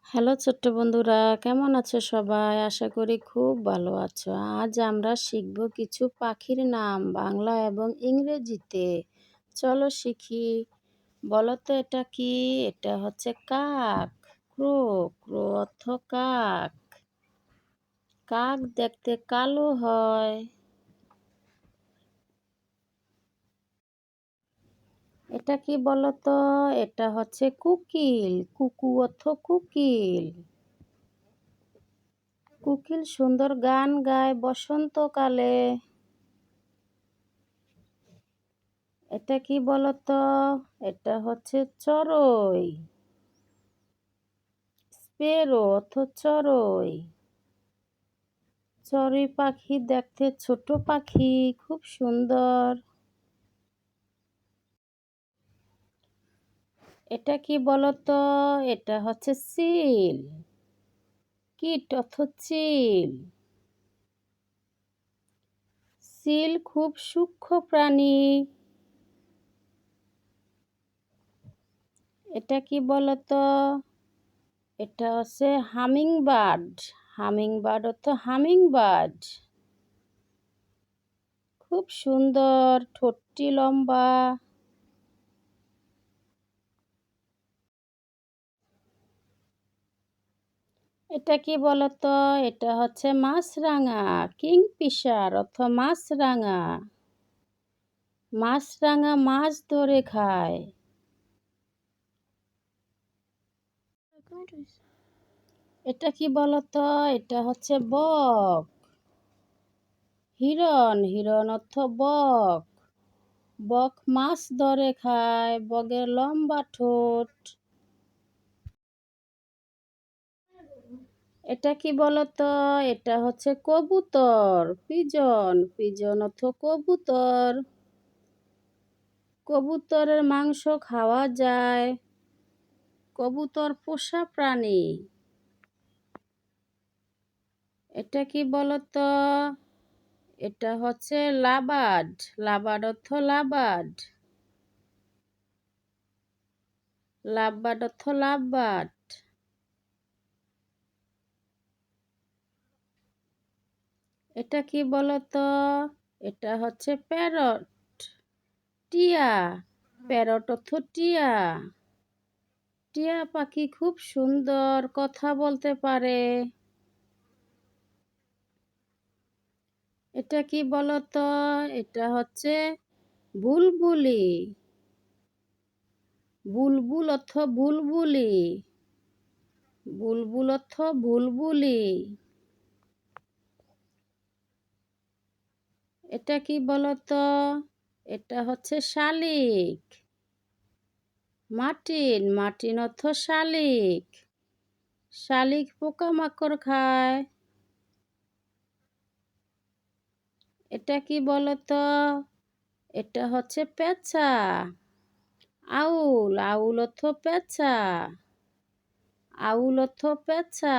Hello ছোট্ট বন্ধুরা, কেমন আছো সবাই? আশা করি খুব ভালো আছো। আজ আমরা শিখব কিছু পাখির নাম বাংলা এবং ইংরেজিতে। চলো শিখি। বলো তো এটা কি? এটা হচ্ছে কাক। ক্রো। ক্রো অর্থ কাক। কাক দেখতে কালো হয়। এটা কি বলো তো? এটা হচ্ছে কোকিল। কুকু অর্থ কোকিল। কোকিল সুন্দর গান গায় বসন্তকালে। এটা কি বলতো? এটা হচ্ছে চড়ুই। স্প্যারো অর্থ চড়ুই। চড়ুই পাখি দেখতে ছোট পাখি, খুব সুন্দর। এটা কি বলতো? এটা হচ্ছে চিল। কীট অর্থ চিল। চিল খুব সূক্ষ্ম প্রাণী। এটা কি বলতো? এটা হচ্ছে হামিং বার্ড। হামিং বার্ড অর্থ হামিং বার্ড। খুব সুন্দর, ঠোঁটটি লম্বা। এটা কি বলতো? এটা হচ্ছে মাছরাঙা। কিংফিশার অর্থ মাছরাঙা। মাছরাঙা মাছ ধরে খায়। এটা কি বলতো? এটা হচ্ছে বক। হিরণ। হিরণ অর্থ বক। বক মাছ ধরে খায়। বকের লম্বা ঠোঁট। এটা কি বলতো? এটা হচ্ছে কবুতর। পিজন। পিজন অর্থ কবুতর। কবুতরের মাংস খাওয়া যায়। কবুতর পোষা প্রাণী। এটা কি বলতো? এটা হচ্ছে লাবার্ড। লাবার্ড অর্থ লাবার্ড। লাভবার্ড অর্থ লাভবার্ড। এটা কি বলতো? এটা হচ্ছে প্যারট। টিয়া। প্যারট অর্থ টিয়া। টিয়া পাখি খুব সুন্দর, কথা বলতে পারে। এটা কি বলতো? এটা হচ্ছে বুলবুলি। বুলবুল অর্থ বুলবুলি। বুলবুল অর্থ বুলবুলি। এটা কি বলতো? এটা হচ্ছে শালিক। মার্টিন। মার্টিন অর্থ শালিক। শালিক পোকামাকড় খায়। এটা কি বলতো? এটা হচ্ছে পেঁচা। আউল। আউল অর্থ পেঁচা। আউল অর্থ পেঁচা।